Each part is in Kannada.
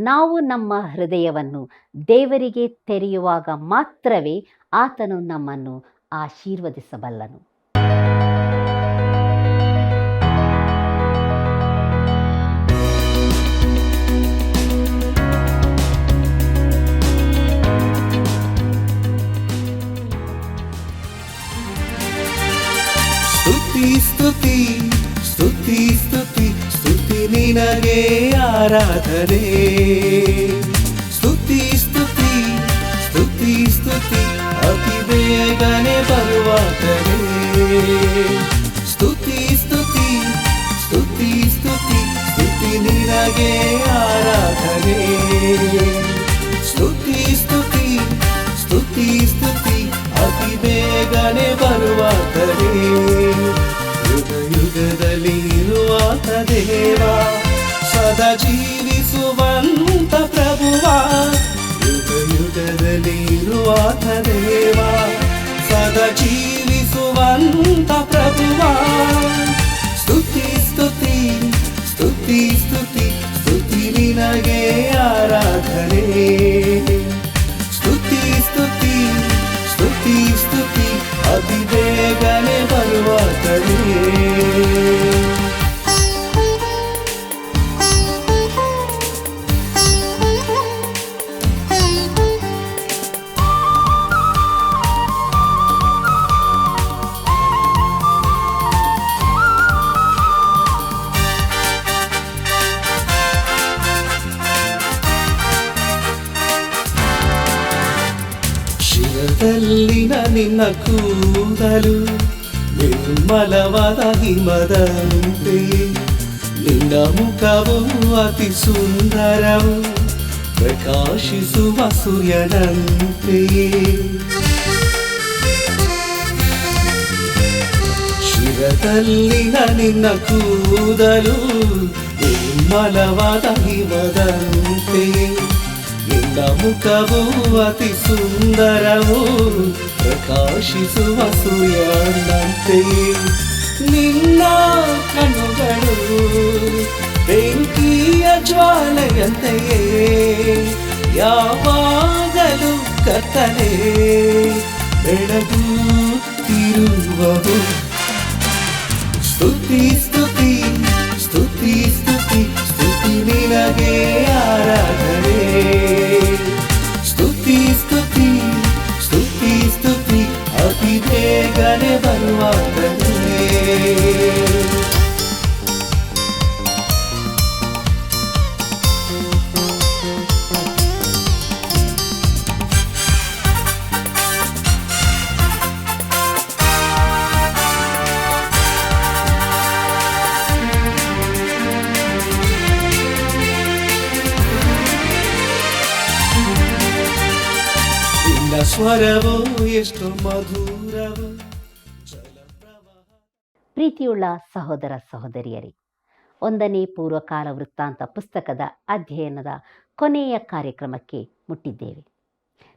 ನಾವು ನಮ್ಮ ಹೃದಯವನ್ನು ದೇವರಿಗೆ ತೆರೆಯುವಾಗ ಮಾತ್ರವೇ ಆತನು ನಮ್ಮನ್ನು ಆಶೀರ್ವದಿಸಬಲ್ಲನು. ಸ್ತುತಿ ಸ್ತುತಿ ಸ್ತುತಿ ಸ್ತುತಿ ನಿನಗೆ ಆರಾಧನೆ. ಸ್ತುತಿ ಸ್ತುತಿ ಸ್ತುತಿ ಸ್ತುತಿ ಅತಿ ಬೇಗನೆ ಬರುವಾತನೇ. ಸ್ತುತಿ ಸ್ತುತಿ ಸ್ತುತಿ ಸ್ತುತಿ ಸ್ತುತಿ ನಿನಗೆ ಆರಾಧನೆ. ಸ್ತುತಿ ಸ್ತುತಿ ಸ್ತುತಿ ಸ್ತುತಿ ಅತಿ ಬೇಗನೆ ಬರುವಾತನೇ. ಯುಗ ಯುಗದಲ್ಲಿ ಇರುವಾತ ದೇವ, ಸದಾ ಜೀವಿಸುವಂತ ಪ್ರಭುವ. ಯುಗ ಯುಗದಲ್ಲಿ ಇರುವಾತ ದೇವ, ಸದಾ ಜೀವಿಸುವಂತ ಪ್ರಭುವ. ಸ್ತುತಿ ಸ್ತುತಿ ಸ್ತುತಿ ಸ್ತುತಿ ಸ್ತುತಿ ನಿನಗೆ ಆರಾಧನೆ. ಸ್ತುತಿ ಸ್ತುತಿ ಸ್ತುತಿ ಸ್ತುತಿ ಅತಿ ಬೇಗನೆ ಬರುವಾತನೇ. ಶಿರದಲ್ಲಿನ ನಿನ್ನ ಕೂದಲು ನಿರ್ಮಲವಾದ ಹಿಮದಂತೆಯೇ, ನಿನ್ನ ಮುಖವು ಅತಿ ಸುಂದರವು ಪ್ರಕಾಶಿಸುವ ಸೂರ್ಯನಂತೆಯೇ. ಶಿರದಲ್ಲಿನ ನಿನ್ನ ಕೂದಲು ನಿರ್ಮಲವಾದ ಹಿಮದಂತೆಯೇ, ನಿನ್ನ ಮುಖವು ಅತಿ ಸುಂದರವು ಪ್ರಕಾಶಿಸುವ ಸೂರ್ಯನಂತೆಯೇ. ನಿನ್ನ ಕಣ್ಣುಗಳು ಬೆಂಕಿಯ ಜ್ವಾಲೆಯಂತೆಯೇ, ಯಾವಾಗಲೂ ಕತ್ತಲೆ ಬೆಳಗುತ್ತಿರುವವು. ಸ್ತುತಿ ಸ್ತುತಿ ಸ್ತುತಿ ಸ್ತುತಿ ಸ್ತುತಿ ನಿನಗೆ ಆರಾಧನೆ. ಸ್ತುತಿ ಸ್ತುತಿ ಸ್ತುತಿ ಸ್ತುತಿ ಅತಿ ಬೇಗನೆ ಬರುವಾತನೇ. ಸ್ವರವು ಎಷ್ಟು ಮಧುರವು. ಪ್ರೀತಿಯುಳ್ಳ ಸಹೋದರ ಸಹೋದರಿಯರೇ, 1ನೇ ಪೂರ್ವಕಾಲ ವೃತ್ತಾಂತ ಪುಸ್ತಕದ ಅಧ್ಯಯನದ ಕೊನೆಯ ಕಾರ್ಯಕ್ರಮಕ್ಕೆ ಮುಟ್ಟಿದ್ದೇವೆ.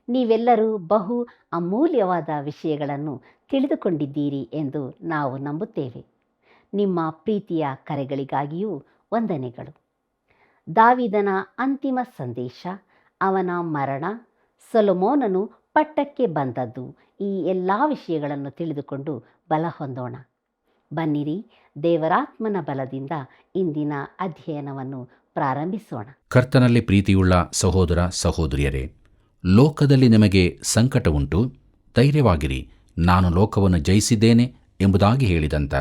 ನೀವೆಲ್ಲರೂ ಬಹು ಅಮೂಲ್ಯವಾದ ವಿಷಯಗಳನ್ನು ತಿಳಿದುಕೊಂಡಿದ್ದೀರಿ ಎಂದು ನಾವು ನಂಬುತ್ತೇವೆ. ನಿಮ್ಮ ಪ್ರೀತಿಯ ಕರೆಗಳಿಗಾಗಿಯೂ ವಂದನೆಗಳು. ದಾವೀದನ ಅಂತಿಮ ಸಂದೇಶ, ಅವನ ಮರಣ, ಸೊಲೊಮೋನನು ಪಟ್ಟಕ್ಕೆ ಬಂದದ್ದು, ಈ ಎಲ್ಲ ವಿಷಯಗಳನ್ನು ತಿಳಿದುಕೊಂಡು ಬಲ ಹೊಂದೋಣ. ಬನ್ನಿರಿ, ದೇವರಾತ್ಮನ ಬಲದಿಂದ ಇಂದಿನ ಅಧ್ಯಯನವನ್ನು ಪ್ರಾರಂಭಿಸೋಣ. ಕರ್ತನಲ್ಲಿ ಪ್ರೀತಿಯುಳ್ಳ ಸಹೋದರ ಸಹೋದರಿಯರೇ, ಲೋಕದಲ್ಲಿ ನಿಮಗೆ ಸಂಕಟ ಉಂಟು, ಧೈರ್ಯವಾಗಿರಿ, ನಾನು ಲೋಕವನ್ನು ಜಯಿಸಿದ್ದೇನೆ ಎಂಬುದಾಗಿ ಹೇಳಿದಂಥ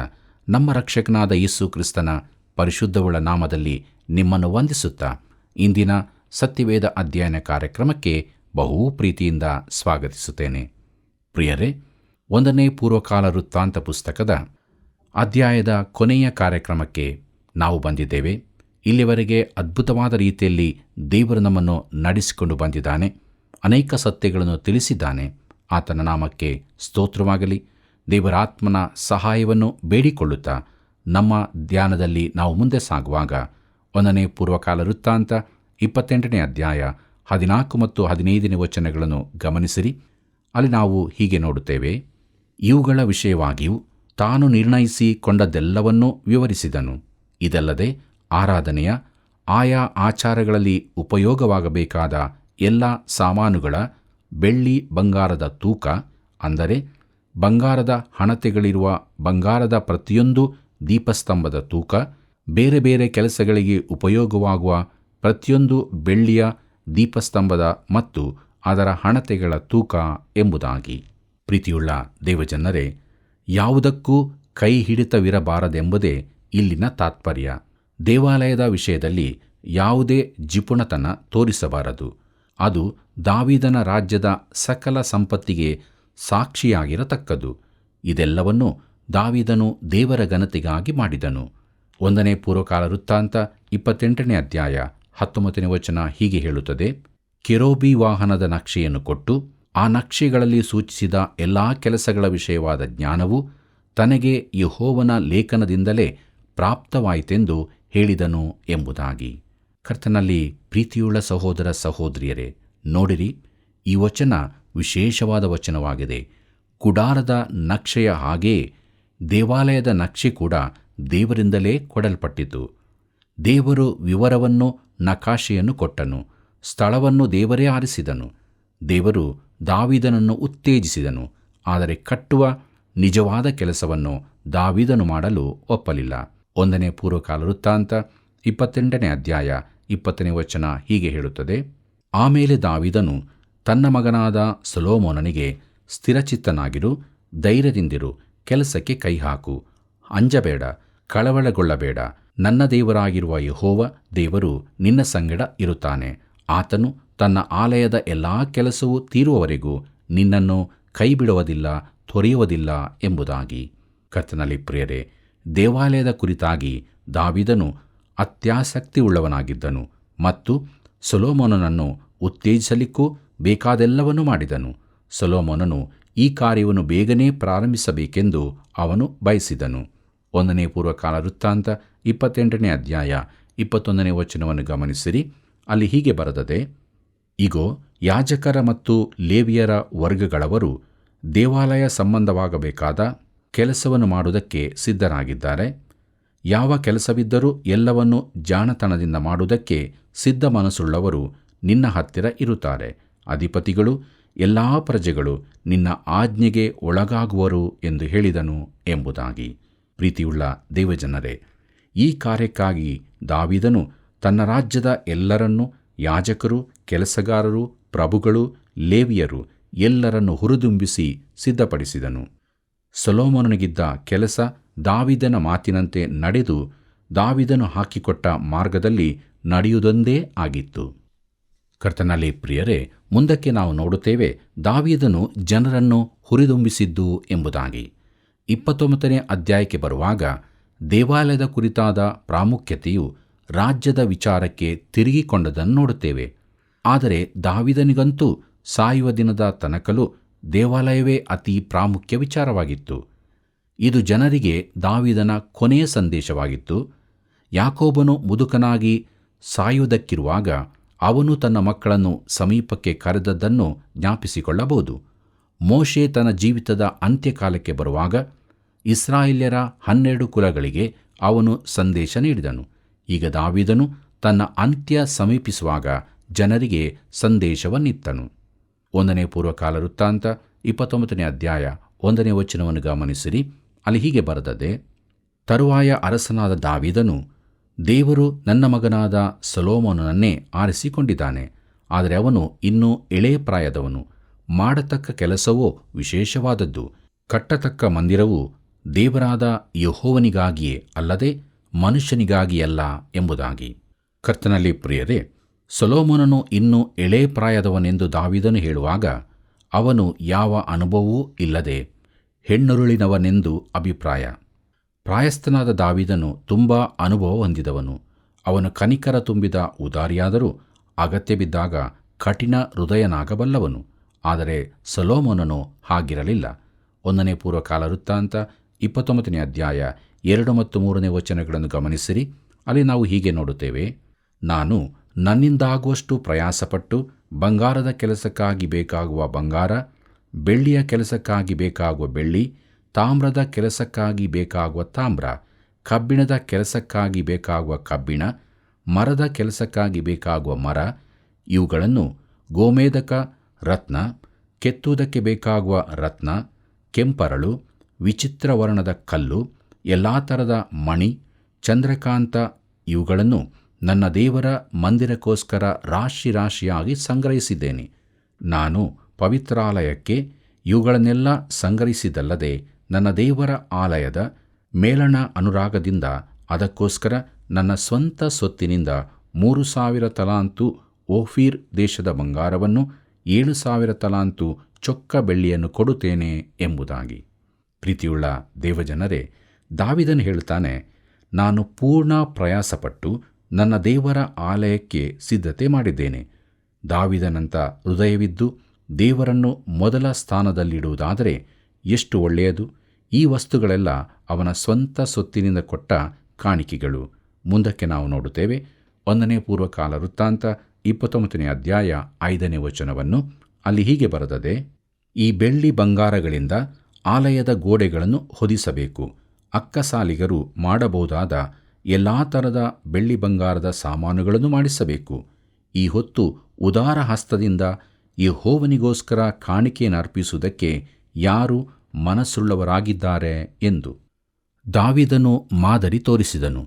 ನಮ್ಮ ರಕ್ಷಕನಾದ ಯೇಸು ಕ್ರಿಸ್ತನ ಪರಿಶುದ್ಧವುಳ್ಳ ನಾಮದಲ್ಲಿ ನಿಮ್ಮನ್ನು ವಂದಿಸುತ್ತಾ ಇಂದಿನ ಸತ್ಯವೇದ ಅಧ್ಯಯನ ಕಾರ್ಯಕ್ರಮಕ್ಕೆ ಬಹು ಪ್ರೀತಿಯಿಂದ ಸ್ವಾಗತಿಸುತ್ತೇನೆ. ಪ್ರಿಯರೇ, 1ನೇ ಪೂರ್ವಕಾಲ ವೃತ್ತಾಂತ ಪುಸ್ತಕದ ಅಧ್ಯಾಯದ ಕೊನೆಯ ಕಾರ್ಯಕ್ರಮಕ್ಕೆ ನಾವು ಬಂದಿದ್ದೇವೆ. ಇಲ್ಲಿವರೆಗೆ ಅದ್ಭುತವಾದ ರೀತಿಯಲ್ಲಿ ದೇವರು ನಮ್ಮನ್ನು ನಡೆಸಿಕೊಂಡು ಬಂದಿದ್ದಾನೆ, ಅನೇಕ ಸತ್ಯಗಳನ್ನು ತಿಳಿಸಿದ್ದಾನೆ. ಆತನ ನಾಮಕ್ಕೆ ಸ್ತೋತ್ರವಾಗಲಿ. ದೇವರ ಆತ್ಮನ ಸಹಾಯವನ್ನು ಬೇಡಿಕೊಳ್ಳುತ್ತಾ ನಮ್ಮ ಧ್ಯಾನದಲ್ಲಿ ನಾವು ಮುಂದೆ ಸಾಗುವಾಗ 1ನೇ ಪೂರ್ವಕಾಲ ವೃತ್ತಾಂತ 28ನೇ ಅಧ್ಯಾಯ 14 ಮತ್ತು 15ನೇ ವಚನಗಳನ್ನು ಗಮನಿಸಿರಿ. ಅಲ್ಲಿ ನಾವು ಹೀಗೆ ನೋಡುತ್ತೇವೆ. ಇವುಗಳ ವಿಷಯವಾಗಿಯೂ ತಾನು ನಿರ್ಣಯಿಸಿಕೊಂಡದ್ದೆಲ್ಲವನ್ನೂ ವಿವರಿಸಿದನು. ಇದಲ್ಲದೆ ಆರಾಧನೆಯ ಆಯಾ ಆಚಾರಗಳಲ್ಲಿ ಉಪಯೋಗವಾಗಬೇಕಾದ ಎಲ್ಲ ಸಾಮಾನುಗಳ ಬೆಳ್ಳಿ ಬಂಗಾರದ ತೂಕ, ಅಂದರೆ ಬಂಗಾರದ ಹಣತೆಗಳಿರುವ ಬಂಗಾರದ ಪ್ರತಿಯೊಂದು ದೀಪಸ್ತಂಭದ ತೂಕ, ಬೇರೆ ಬೇರೆ ಕೆಲಸಗಳಿಗೆ ಉಪಯೋಗವಾಗುವ ಪ್ರತಿಯೊಂದು ಬೆಳ್ಳಿಯ ದೀಪಸ್ತಂಭದ ಮತ್ತು ಅದರ ಹಣತೆಗಳ ತೂಕ ಎಂಬುದಾಗಿ. ಪ್ರೀತಿಯುಳ್ಳ ದೇವಜನರೇ, ಯಾವುದಕ್ಕೂ ಕೈ ಹಿಡಿತವಿರಬಾರದೆಂಬುದೇ ಇಲ್ಲಿನ ತಾತ್ಪರ್ಯ. ದೇವಾಲಯದ ವಿಷಯದಲ್ಲಿ ಯಾವುದೇ ಜಿಪುಣತನ ತೋರಿಸಬಾರದು. ಅದು ದಾವೀದನ ರಾಜ್ಯದ ಸಕಲ ಸಂಪತ್ತಿಗೆ ಸಾಕ್ಷಿಯಾಗಿರತಕ್ಕದ್ದು. ಇದೆಲ್ಲವನ್ನು ದಾವೀದನು ದೇವರ ಘನತೆಗಾಗಿ ಮಾಡಿದನು. 1 ಪೂರ್ವಕಾಲ ವೃತ್ತಾಂತ 28 ಅಧ್ಯಾಯ 19 ವಚನ ಹೀಗೆ ಹೇಳುತ್ತದೆ: ಕೆರೂಬಿ ವಾಹನದ ನಕ್ಷೆಯನ್ನು ಕೊಟ್ಟು ಆ ನಕ್ಷೆಗಳಲ್ಲಿ ಸೂಚಿಸಿದ ಎಲ್ಲಾ ಕೆಲಸಗಳ ವಿಷಯವಾದ ಜ್ಞಾನವು ತನಗೆ ಯೆಹೋವನ ಲೇಖನದಿಂದಲೇ ಪ್ರಾಪ್ತವಾಯಿತೆಂದು ಹೇಳಿದನು ಎಂಬುದಾಗಿ. ಕರ್ತನಲ್ಲಿ ಪ್ರೀತಿಯುಳ್ಳ ಸಹೋದರ ಸಹೋದರಿಯರೇ, ನೋಡಿರಿ, ಈ ವಚನ ವಿಶೇಷವಾದ ವಚನವಾಗಿದೆ. ಗುಡಾರದ ನಕ್ಷೆಯ ಹಾಗೆಯೇ ದೇವಾಲಯದ ನಕ್ಷೆ ಕೂಡ ದೇವರಿಂದಲೇ ಕೊಡಲ್ಪಟ್ಟಿತು. ದೇವರು ವಿವರವನ್ನು, ನಕಾಶೆಯನ್ನು ಕೊಟ್ಟನು. ಸ್ಥಳವನ್ನು ದೇವರೇ ಆರಿಸಿದನು. ದೇವರು ದಾವೀದನನ್ನು ಉತ್ತೇಜಿಸಿದನು. ಆದರೆ ಕಟ್ಟುವ ನಿಜವಾದ ಕೆಲಸವನ್ನು ದಾವೀದನು ಮಾಡಲು ಒಪ್ಪಲಿಲ್ಲ. 1 ಪೂರ್ವಕಾಲ ವೃತ್ತಾಂತ 28 ಅಧ್ಯಾಯ 20 ವಚನ ಹೀಗೆ ಹೇಳುತ್ತದೆ: ಆಮೇಲೆ ದಾವೀದನು ತನ್ನ ಮಗನಾದ ಸೊಲೊಮೋನನಿಗೆ, ಸ್ಥಿರಚಿತ್ತನಾಗಿರು, ಧೈರ್ಯದಿಂದಿರು, ಕೆಲಸಕ್ಕೆ ಕೈಹಾಕು, ಅಂಜಬೇಡ, ಕಳವಳಗೊಳ್ಳಬೇಡ. ನನ್ನ ದೇವರಾಗಿರುವ ಯೆಹೋವ ದೇವರು ನಿನ್ನ ಸಂಗಡ ಇರುತ್ತಾನೆ. ಆತನು ತನ್ನ ಆಲಯದ ಎಲ್ಲಾ ಕೆಲಸವು ತೀರುವವರೆಗೂ ನಿನ್ನನ್ನು ಕೈಬಿಡುವುದಿಲ್ಲ, ತೊರೆಯುವುದಿಲ್ಲ ಎಂಬುದಾಗಿ. ಕರ್ತನಲ್ಲಿ ಪ್ರಿಯರೇ, ದೇವಾಲಯದ ಕುರಿತಾಗಿ ದಾವೀದನು ಅತ್ಯಾಸಕ್ತಿಯುಳ್ಳವನಾಗಿದ್ದನು ಮತ್ತು ಸೊಲೊಮೋನನನ್ನು ಉತ್ತೇಜಿಸಲಿಕ್ಕೂ ಬೇಕಾದೆಲ್ಲವನ್ನೂ ಮಾಡಿದನು. ಸೊಲೊಮೋನನು ಈ ಕಾರ್ಯವನ್ನು ಬೇಗನೆ ಪ್ರಾರಂಭಿಸಬೇಕೆಂದು ಅವನು ಬಯಸಿದನು. 1 ಪೂರ್ವಕಾಲ ವೃತ್ತಾಂತ 28 ಅಧ್ಯಾಯ 21 ವಚನವನ್ನು ಗಮನಿಸಿರಿ. ಅಲ್ಲಿ ಹೀಗೆ ಬರೆದದೆ: ಇಗೋ, ಯಾಜಕರ ಮತ್ತು ಲೇವಿಯರ ವರ್ಗಗಳವರು ದೇವಾಲಯ ಸಂಬಂಧವಾಗಬೇಕಾದ ಕೆಲಸವನ್ನು ಮಾಡುವುದಕ್ಕೆ ಸಿದ್ಧರಾಗಿದ್ದಾರೆ. ಯಾವ ಕೆಲಸವಿದ್ದರೂ ಎಲ್ಲವನ್ನು ಜಾಣತನದಿಂದ ಮಾಡುವುದಕ್ಕೆ ಸಿದ್ಧ ಮನಸ್ಸುಳ್ಳವರು ನಿನ್ನ ಹತ್ತಿರ ಇರುತ್ತಾರೆ. ಅಧಿಪತಿಗಳು, ಎಲ್ಲಾ ಪ್ರಜೆಗಳು ನಿನ್ನ ಆಜ್ಞೆಗೆ ಒಳಗಾಗುವರು ಎಂದು ಹೇಳಿದನು ಎಂಬುದಾಗಿ. ಪ್ರೀತಿಯುಳ್ಳ ದೇವಜನರೇ, ಈ ಕಾರ್ಯಕ್ಕಾಗಿ ದಾವೀದನು ತನ್ನ ರಾಜ್ಯದ ಎಲ್ಲರನ್ನೂ, ಯಾಜಕರು, ಕೆಲಸಗಾರರು, ಪ್ರಭುಗಳು, ಲೇವಿಯರು ಎಲ್ಲರನ್ನು ಹುರಿದುಂಬಿಸಿ ಸಿದ್ಧಪಡಿಸಿದನು. ಸೊಲೊಮೋನನಿಗಿದ್ದ ಕೆಲಸ ದಾವೀದನ ಮಾತಿನಂತೆ ನಡೆದು ದಾವೀದನು ಹಾಕಿಕೊಟ್ಟ ಮಾರ್ಗದಲ್ಲಿ ನಡೆಯುವುದೊಂದೇ ಆಗಿತ್ತು. ಕರ್ತನಲ್ಲಿ ಪ್ರಿಯರೇ, ಮುಂದಕ್ಕೆ ನಾವು ನೋಡುತ್ತೇವೆ ದಾವೀದನು ಜನರನ್ನು ಹುರಿದುಂಬಿಸಿದ್ದು ಎಂಬುದಾಗಿ. 29 ಅಧ್ಯಾಯಕ್ಕೆ ಬರುವಾಗ ದೇವಾಲಯದ ಕುರಿತಾದ ಪ್ರಾಮುಖ್ಯತೆಯು ರಾಜ್ಯದ ವಿಚಾರಕ್ಕೆ ತಿರುಗಿಕೊಂಡದನ್ನು ನೋಡುತ್ತೇವೆ. ಆದರೆ ದಾವೀದನಿಗಂತೂ ಸಾಯುವ ದಿನದ ತನಕಲೂ ದೇವಾಲಯವೇ ಅತಿ ಪ್ರಾಮುಖ್ಯ ವಿಚಾರವಾಗಿತ್ತು. ಇದು ಜನರಿಗೆ ದಾವೀದನ ಕೊನೆಯ ಸಂದೇಶವಾಗಿತ್ತು. ಯಾಕೋಬನು ಮುದುಕನಾಗಿ ಸಾಯುವುದಕ್ಕಿರುವಾಗ ಅವನು ತನ್ನ ಮಕ್ಕಳನ್ನು ಸಮೀಪಕ್ಕೆ ಕರೆದದ್ದನ್ನು ಜ್ಞಾಪಿಸಿಕೊಳ್ಳಬಹುದು. ಮೋಶೆ ತನ್ನ ಜೀವಿತದ ಅಂತ್ಯಕಾಲಕ್ಕೆ ಬರುವಾಗ ಇಸ್ರಾಯೇಲ್ಯರ 12 ಕುಲಗಳಿಗೆ ಅವನು ಸಂದೇಶ ನೀಡಿದನು. ಈಗ ದಾವೀದನು ತನ್ನ ಅಂತ್ಯ ಸಮೀಪಿಸುವಾಗ ಜನರಿಗೆ ಸಂದೇಶವನ್ನಿತ್ತನು. 1 ಪೂರ್ವಕಾಲ ವೃತ್ತಾಂತ 29 ಅಧ್ಯಾಯ 1 ವಚನವನ್ನು ಗಮನಿಸಿರಿ. ಅಲ್ಲಿ ಹೀಗೆ ಬರೆದದೆ: ತರುವಾಯ ಅರಸನಾದ ದಾವೀದನು, ದೇವರು ನನ್ನ ಮಗನಾದ ಸೊಲೊಮೋನನನ್ನೇ ಆರಿಸಿಕೊಂಡಿದ್ದಾನೆ. ಆದರೆ ಅವನು ಇನ್ನೂ ಎಳೆಯ ಪ್ರಾಯದವನು. ಮಾಡತಕ್ಕ ಕೆಲಸವೋ ವಿಶೇಷವಾದದ್ದು. ಕಟ್ಟತಕ್ಕ ಮಂದಿರವು ದೇವರಾದ ಯೆಹೋವನಿಗಾಗಿಯೇ ಅಲ್ಲದೆ ಮನುಷ್ಯನಿಗಾಗಿಯಲ್ಲ ಎಂಬುದಾಗಿ. ಕರ್ತನಲ್ಲಿ ಪ್ರಿಯರೇ, ಸೊಲೊಮೋನನು ಇನ್ನೂ ಎಳೆ ಪ್ರಾಯದವನೆಂದು ದಾವೀದನು ಹೇಳುವಾಗ ಅವನು ಯಾವ ಅನುಭವವೂ ಇಲ್ಲದೆ ಹೆಣ್ಣುರುಳಿನವನೆಂದು ಅಭಿಪ್ರಾಯ. ಪ್ರಾಯಸ್ಥನಾದ ದಾವೀದನು ತುಂಬ ಅನುಭವ ಹೊಂದಿದವನು. ಅವನು ಕನಿಕರ ತುಂಬಿದ ಉದಾರಿಯಾದರೂ ಅಗತ್ಯ ಬಿದ್ದಾಗ ಕಠಿಣ ಹೃದಯನಾಗಬಲ್ಲವನು. ಆದರೆ ಸೊಲೊಮೋನನು ಹಾಗಿರಲಿಲ್ಲ. 1 ಪೂರ್ವಕಾಲ ವೃತ್ತಾಂತ 29 ಅಧ್ಯಾಯ 2 ಮತ್ತು 3 ವಚನಗಳನ್ನು ಗಮನಿಸಿರಿ. ಅಲ್ಲಿ ನಾವು ಹೀಗೆ ನೋಡುತ್ತೇವೆ: ನಾನು ನನ್ನಿಂದಾಗುವಷ್ಟು ಪ್ರಯಾಸಪಟ್ಟು ಬಂಗಾರದ ಕೆಲಸಕ್ಕಾಗಿ ಬೇಕಾಗುವ ಬಂಗಾರ, ಬೆಳ್ಳಿಯ ಕೆಲಸಕ್ಕಾಗಿ ಬೇಕಾಗುವ ಬೆಳ್ಳಿ, ತಾಮ್ರದ ಕೆಲಸಕ್ಕಾಗಿ ಬೇಕಾಗುವ ತಾಮ್ರ, ಕಬ್ಬಿಣದ ಕೆಲಸಕ್ಕಾಗಿ ಬೇಕಾಗುವ ಕಬ್ಬಿಣ, ಮರದ ಕೆಲಸಕ್ಕಾಗಿ ಬೇಕಾಗುವ ಮರ, ಇವುಗಳನ್ನು ಗೋಮೇಧಕ, ರತ್ನ, ಕೆತ್ತುವುದಕ್ಕೆ ಬೇಕಾಗುವ ರತ್ನ, ಕೆಂಪರಳು, ವಿಚಿತ್ರ ವರ್ಣದ ಕಲ್ಲು, ಎಲ್ಲ ಥರದ ಮಣಿ, ಚಂದ್ರಕಾಂತ ಇವುಗಳನ್ನು ನನ್ನ ದೇವರ ಮಂದಿರಕ್ಕೋಸ್ಕರ ರಾಶಿ ರಾಶಿಯಾಗಿ ಸಂಗ್ರಹಿಸಿದ್ದೇನೆ. ನಾನು ಪವಿತ್ರಾಲಯಕ್ಕೆ ಇವುಗಳನ್ನೆಲ್ಲ ಸಂಗ್ರಹಿಸಿದಲ್ಲದೆ ನನ್ನ ದೇವರ ಆಲಯದ ಮೇಲಣ ಅನುರಾಗದಿಂದ ಅದಕ್ಕೋಸ್ಕರ ನನ್ನ ಸ್ವಂತ ಸೊತ್ತಿನಿಂದ 3,000 ತಲಾಂತು ಓಫೀರ್ ದೇಶದ ಬಂಗಾರವನ್ನು, 7,000 ತಲಾಂತು ಚೊಕ್ಕ ಬೆಳ್ಳಿಯನ್ನು ಕೊಡುತ್ತೇನೆ ಎಂಬುದಾಗಿ. ಪ್ರೀತಿಯುಳ್ಳ ದೇವಜನರೇ, ದಾವೀದನು ಹೇಳ್ತಾನೆ, ನಾನು ಪೂರ್ಣ ಪ್ರಯಾಸಪಟ್ಟು ನನ್ನ ದೇವರ ಆಲಯಕ್ಕೆ ಸಿದ್ಧತೆ ಮಾಡಿದ್ದೇನೆ. ದಾವೀದನಂಥ ಹೃದಯವಿದ್ದು ದೇವರನ್ನು ಮೊದಲ ಸ್ಥಾನದಲ್ಲಿಡುವುದಾದರೆ ಎಷ್ಟು ಒಳ್ಳೆಯದು. ಈ ವಸ್ತುಗಳೆಲ್ಲ ಅವನ ಸ್ವಂತ ಸೊತ್ತಿನಿಂದ ಕೊಟ್ಟ ಕಾಣಿಕೆಗಳು. ಮುಂದಕ್ಕೆ ನಾವು ನೋಡುತ್ತೇವೆ. 1ನೇ ಪೂರ್ವಕಾಲ ವೃತ್ತಾಂತ 29ನೇ ಅಧ್ಯಾಯ 5ನೇ ವಚನವನ್ನು. ಅಲ್ಲಿ ಹೀಗೆ ಬರೆದದೆ, ಈ ಬೆಳ್ಳಿ ಬಂಗಾರಗಳಿಂದ ಆಲಯದ ಗೋಡೆಗಳನ್ನು ಹೊದಿಸಬೇಕು. ಅಕ್ಕಸಾಲಿಗರು ಮಾಡಬಹುದಾದ ಎಲ್ಲ ಥರದ ಬೆಳ್ಳಿ ಬಂಗಾರದ ಸಾಮಾನುಗಳನ್ನು ಮಾಡಿಸಬೇಕು. ಈ ಹೊತ್ತು ಉದಾರ ಹಸ್ತದಿಂದ ಯೆಹೋವನಿಗೋಸ್ಕರ ಕಾಣಿಕೆಯನ್ನು ಅರ್ಪಿಸುವುದಕ್ಕೆ ಯಾರು ಮನಸ್ಸುಳ್ಳವರಾಗಿದ್ದಾರೆ ಎಂದು ದಾವೀದನು ಮಾದರಿ ತೋರಿಸಿದನು.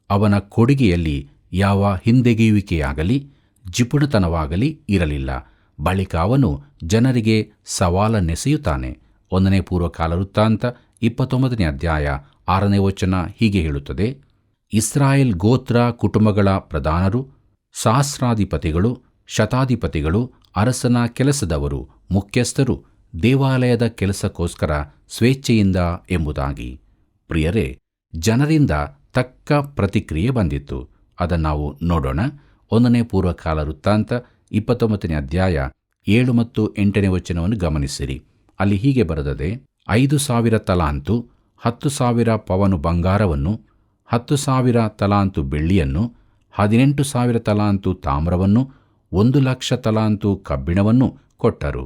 ಅವನ ಕೊಡುಗೆಯಲ್ಲಿ ಯಾವ ಹಿಂದೆಗೆಯುವಿಕೆಯಾಗಲಿ ಜಿಪುಣತನವಾಗಲಿ ಇರಲಿಲ್ಲ. ಬಳಿಕ ಅವನು ಜನರಿಗೆ ಸವಾಲನ್ನೆಸೆಯುತ್ತಾನೆ. 1ನೇ ಪೂರ್ವಕಾಲ ವೃತ್ತಾಂತ 29ನೇ ಅಧ್ಯಾಯ 6ನೇ ವಚನ ಹೀಗೆ ಹೇಳುತ್ತದೆ, ಇಸ್ರಾಯೇಲ್ ಗೋತ್ರ ಕುಟುಂಬಗಳ ಪ್ರಧಾನರು, ಸಹಸ್ರಾಧಿಪತಿಗಳು, ಶತಾಧಿಪತಿಗಳು, ಅರಸನ ಕೆಲಸದವರು, ಮುಖ್ಯಸ್ಥರು ದೇವಾಲಯದ ಕೆಲಸಕ್ಕೋಸ್ಕರ ಸ್ವೇಚ್ಛೆಯಿಂದ ಎಂಬುದಾಗಿ. ಪ್ರಿಯರೇ, ಜನರಿಂದ ತಕ್ಕ ಪ್ರತಿಕ್ರಿಯೆ ಬಂದಿತ್ತು. ಅದನ್ನು ನಾವು ನೋಡೋಣ. 1ನೇ ಪೂರ್ವಕಾಲ ವೃತ್ತಾಂತ 29ನೇ ಅಧ್ಯಾಯ 7 ಮತ್ತು 8ನೇ ವಚನವನ್ನು ಗಮನಿಸಿರಿ. ಅಲ್ಲಿ ಹೀಗೆ ಬರೆದದೆ, 5,000 ತಲಾಂತು 10,000 ಪವನು ಬಂಗಾರವನ್ನು, 10,000 ತಲಾಂತು ಬೆಳ್ಳಿಯನ್ನು, 18,000 ತಲಾಂತು ತಾಮ್ರವನ್ನು, 1,00,000 ತಲಾಂತು ಕಬ್ಬಿಣವನ್ನು ಕೊಟ್ಟರು.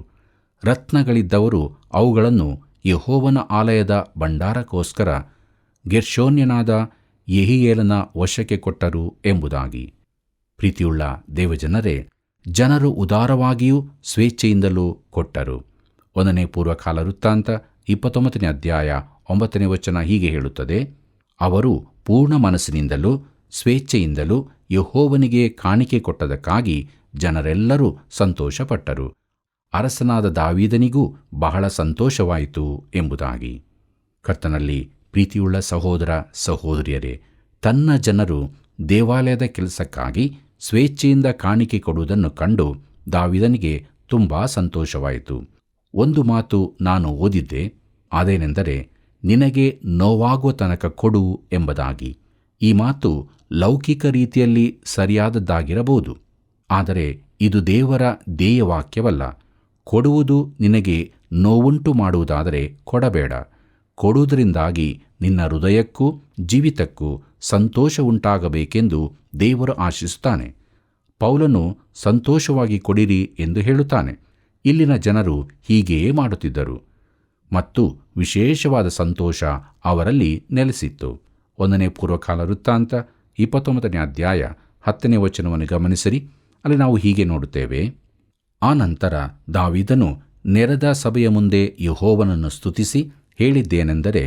ರತ್ನಗಳಿದ್ದವರು ಅವುಗಳನ್ನು ಯೆಹೋವನ ಆಲಯದ ಭಂಡಾರಕ್ಕೋಸ್ಕರ ಗೆರ್ಷೋನ್ಯನಾದ ಯೆಹಿಯೇಲನ ವಶಕ್ಕೆ ಕೊಟ್ಟರು ಎಂಬುದಾಗಿ. ಪ್ರೀತಿಯುಳ್ಳ ದೇವಜನರೇ, ಜನರು ಉದಾರವಾಗಿಯೂ ಸ್ವೇಚ್ಛೆಯಿಂದಲೂ ಕೊಟ್ಟರು. 1ನೇ ಪೂರ್ವಕಾಲ ವೃತ್ತಾಂತ 29ನೇ ಅಧ್ಯಾಯ 9ನೇ ವಚನ ಹೀಗೆ ಹೇಳುತ್ತದೆ, ಅವರು ಪೂರ್ಣ ಮನಸ್ಸಿನಿಂದಲೂ ಸ್ವೇಚ್ಛೆಯಿಂದಲೂ ಯೆಹೋವನಿಗೆ ಕಾಣಿಕೆ ಕೊಟ್ಟದಕ್ಕಾಗಿ ಜನರೆಲ್ಲರೂ ಸಂತೋಷಪಟ್ಟರು. ಅರಸನಾದ ದಾವೀದನಿಗೂ ಬಹಳ ಸಂತೋಷವಾಯಿತು ಎಂಬುದಾಗಿ. ಕರ್ತನಲ್ಲಿ ಪ್ರೀತಿಯುಳ್ಳ ಸಹೋದರ ಸಹೋದರಿಯರೇ, ತನ್ನ ಜನರು ದೇವಾಲಯದ ಕೆಲಸಕ್ಕಾಗಿ ಸ್ವೇಚ್ಛೆಯಿಂದ ಕಾಣಿಕೆ ಕೊಡುವುದನ್ನು ಕಂಡು ದಾವೀದನಿಗೆ ತುಂಬ ಸಂತೋಷವಾಯಿತು. ಒಂದು ಮಾತು ನಾನು ಓದಿದ್ದೆ, ಅದೇನೆಂದರೆ, ನಿನಗೆ ನೋವಾಗುವ ತನಕ ಕೊಡು ಎಂಬುದಾಗಿ. ಈ ಮಾತು ಲೌಕಿಕ ರೀತಿಯಲ್ಲಿ ಸರಿಯಾದದ್ದಾಗಿರಬಹುದು, ಆದರೆ ಇದು ದೇವರ ಧ್ಯೇಯವಾಕ್ಯವಲ್ಲ. ಕೊಡುವುದು ನಿನಗೆ ನೋವುಂಟು ಮಾಡುವುದಾದರೆ ಕೊಡಬೇಡ. ಕೊಡುವುದರಿಂದಾಗಿ ನಿನ್ನ ಹೃದಯಕ್ಕೂ ಜೀವಿತಕ್ಕೂ ಸಂತೋಷ ಉಂಟಾಗಬೇಕೆಂದು ದೇವರು ಆಶಿಸುತ್ತಾನೆ. ಪೌಲನು ಸಂತೋಷವಾಗಿ ಕೊಡಿರಿ ಎಂದು ಹೇಳುತ್ತಾನೆ. ಇಲ್ಲಿನ ಜನರು ಹೀಗೆಯೇ ಮಾಡುತ್ತಿದ್ದರು ಮತ್ತು ವಿಶೇಷವಾದ ಸಂತೋಷ ಅವರಲ್ಲಿ ನೆಲೆಸಿತ್ತು. 1ನೇ ಪೂರ್ವಕಾಲ ವೃತ್ತಾಂತ 29ನೇ ಅಧ್ಯಾಯ 10ನೇ ವಚನವನ್ನು ಗಮನಿಸಿರಿ. ಅಲ್ಲಿ ನಾವು ಹೀಗೆ ನೋಡುತ್ತೇವೆ, ಆ ನಂತರ ದಾವೀದನು ನೆರೆದ ಸಭೆಯ ಮುಂದೆ ಯೆಹೋವನನ್ನು ಸ್ತುತಿಸಿ ಹೇಳಿದ್ದೇನೆಂದರೆ,